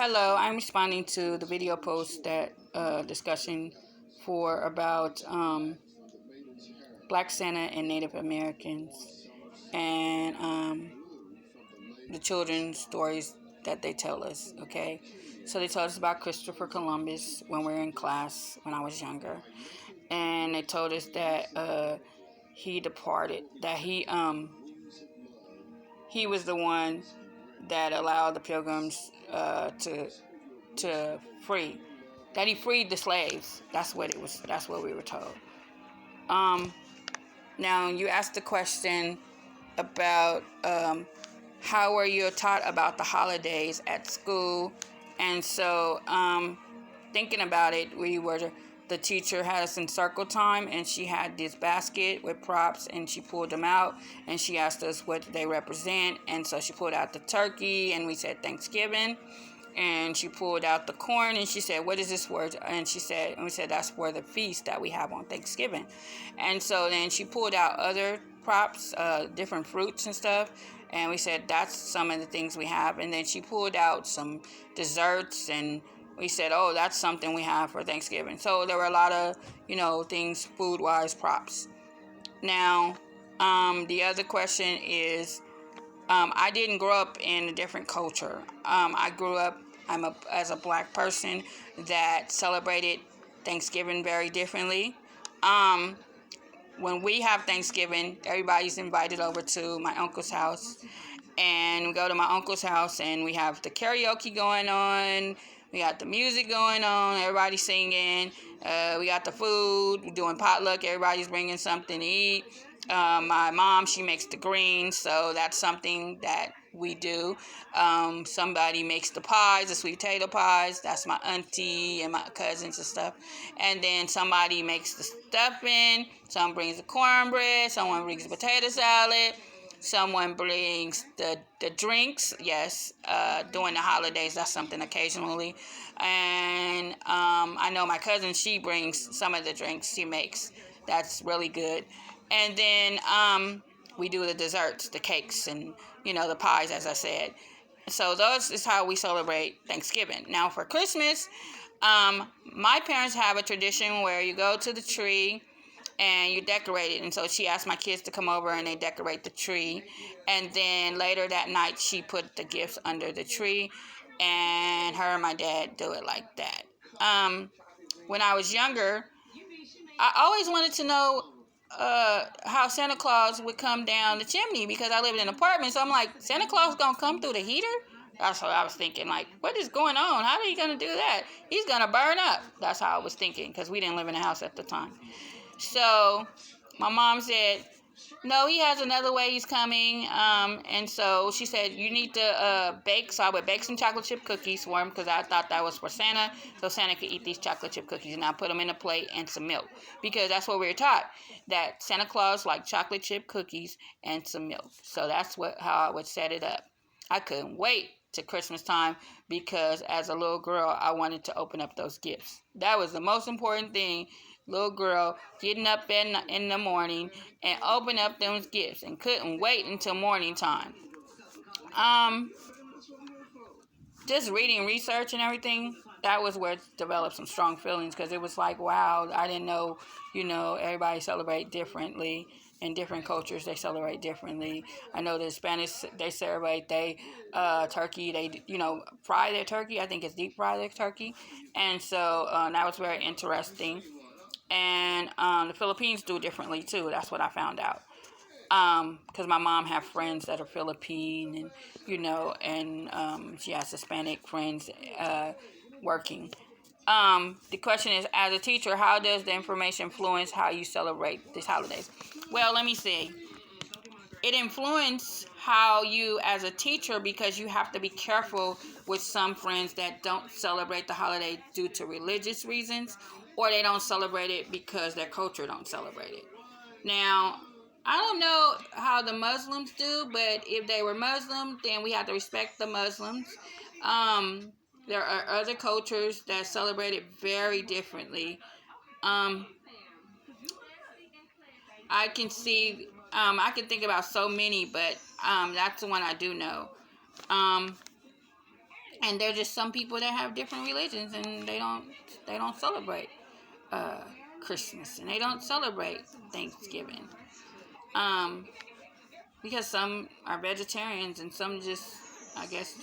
Hello, I'm responding to the video post that discussion for about Black Santa and Native Americans and the children's stories that they tell us. Okay, so they told us about Christopher Columbus when we were in class when I was younger, and they told us that he departed, that he was the one that allowed the Pilgrims to free, that he freed the slaves. That's what it was. That's what we were told. Um, Now you asked the question about how were you taught about the holidays at school, and so thinking about it, the teacher had us in circle time, and she had this basket with props, and she pulled them out, and she asked us what they represent, and so she pulled out the turkey, and we said Thanksgiving. And she pulled out the corn, and she said, "What is this word?" And we said, "That's for the feast that we have on Thanksgiving." And so then she pulled out other props, different fruits and stuff, and we said, "That's some of the things we have." And then she pulled out some desserts, and we said, "Oh, that's something we have for Thanksgiving." So there were a lot of, things food-wise, props. Now, the other question is, I didn't grow up in a different culture. I grew up as a Black person that celebrated Thanksgiving very differently. When we have Thanksgiving, everybody's invited over to my uncle's house, and we go to my uncle's house, and we have the karaoke going on. We got the music going on. Everybody's singing. We got the food. We're doing potluck. Everybody's bringing something to eat. My mom, she makes the greens, so that's something that we do. Somebody makes the pies, the sweet potato pies. That's my auntie and my cousins and stuff. And then somebody makes the stuffing. Someone brings the cornbread. Someone brings the potato salad. Someone brings the drinks. Yes, during the holidays, that's something occasionally. And I know my cousin, she brings some of the drinks she makes. That's really good. And then we do the desserts, the cakes, and, the pies, as I said. So those is how we celebrate Thanksgiving. Now for Christmas, my parents have a tradition where you go to the tree and you decorate it. And so she asked my kids to come over and they decorate the tree. And then later that night, she put the gifts under the tree, and her and my dad do it like that. When I was younger, I always wanted to know how Santa Claus would come down the chimney, because I lived in an apartment. So I'm like, Santa Claus gonna come through the heater? That's what I was thinking. Like, what is going on? How are you gonna do that? He's gonna burn up. That's how I was thinking, because we didn't live in a house at the time. So my mom said, "No, he has another way he's coming." And so she said, "You need to bake." So I would bake some chocolate chip cookies for him, because I thought that was for Santa, so Santa could eat these chocolate chip cookies. And I put them in a plate and some milk, because that's what we were taught, that Santa Claus liked chocolate chip cookies and some milk. So that's how I would set it up. I couldn't wait to Christmas time, because as a little girl, I wanted to open up those gifts. That was the most important thing. Little girl getting up in the morning and open up those gifts, and couldn't wait until morning time. Just reading research and everything, that was where it developed some strong feelings, because it was like, wow, I didn't know, everybody celebrate differently. In different cultures, they celebrate differently. I know the Spanish, they celebrate turkey. They, fry their turkey. I think it's deep fry their turkey. And so that was very interesting. And the Philippines do differently too. That's what I found out. Because my mom have friends that are Philippine, and she has Hispanic friends working. The question is, as a teacher, how does the information influence how you celebrate these holidays? Well, let me see. It influences how you, as a teacher, because you have to be careful with some friends that don't celebrate the holiday due to religious reasons, or they don't celebrate it because their culture don't celebrate it. Now, I don't know how the Muslims do, but if they were Muslim, then we have to respect the Muslims. There are other cultures that celebrate it very differently. I can think about so many, but that's the one I do know. And there's just some people that have different religions, and they don't celebrate uh, Christmas, and they don't celebrate Thanksgiving. Um, because some are vegetarians, and some just, I guess,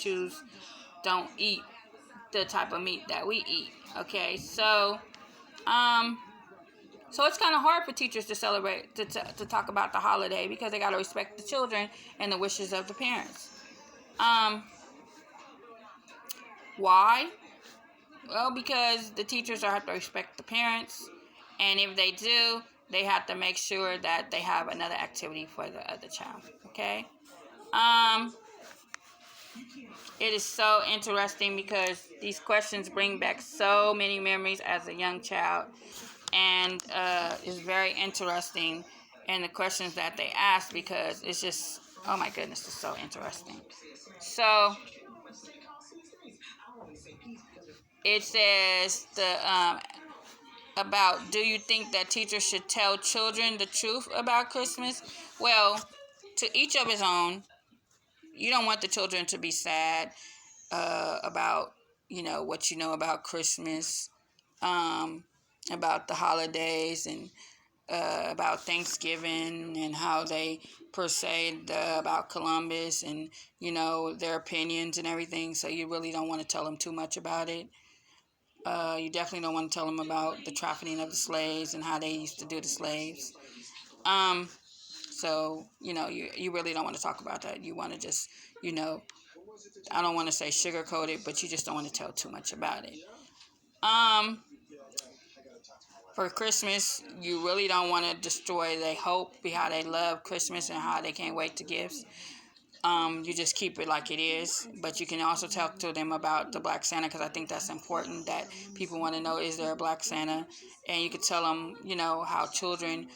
don't eat the type of meat that we eat. Okay, um, so it's kind of hard for teachers to celebrate, to talk about the holiday, because they got to respect the children and the wishes of the parents. Um, why? Well, because the teachers have to respect the parents, and if they do, they have to make sure that they have another activity for the other child. Okay. Um, it is so interesting because these questions bring back so many memories as a young child, and it's very interesting in the questions that they ask, because it's just, oh my goodness, it's so interesting. So it says about, do you think that teachers should tell children the truth about Christmas? Well, to each of his own. You don't want the children to be sad about, what you know about Christmas, um, about the holidays, and about Thanksgiving, and how they persuade about Columbus, and, their opinions and everything. So you really don't want to tell them too much about it. You definitely don't want to tell them about the trafficking of the slaves and how they used to do the slaves. Um, so, you really don't want to talk about that. You want to just, I don't want to say sugarcoat it, but you just don't want to tell too much about it. Um, for Christmas, you really don't want to destroy their hope, how they love Christmas and how they can't wait to gifts. You just keep it like it is, but you can also talk to them about the Black Santa, because I think that's important, that people want to know, is there a Black Santa? And you could tell them, how children,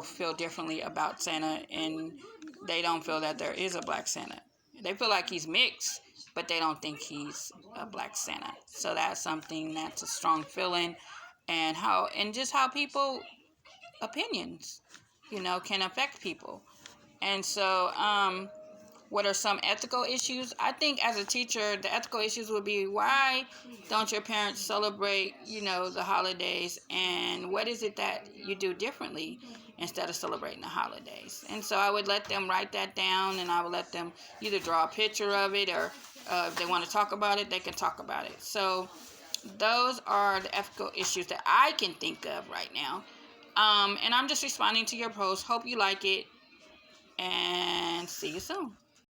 feel differently about Santa, and they don't feel that there is a Black Santa. They feel like he's mixed, but they don't think he's a Black Santa. So that's something that's a strong feeling, and just how people opinions, can affect people. And so, what are some ethical issues? I think as a teacher, the ethical issues would be, why don't your parents celebrate, the holidays? And what is it that you do differently instead of celebrating the holidays? And so I would let them write that down, and I would let them either draw a picture of it, or if they want to talk about it, they can talk about it. So those are the ethical issues that I can think of right now. And I'm just responding to your post. Hope you like it, and see you soon.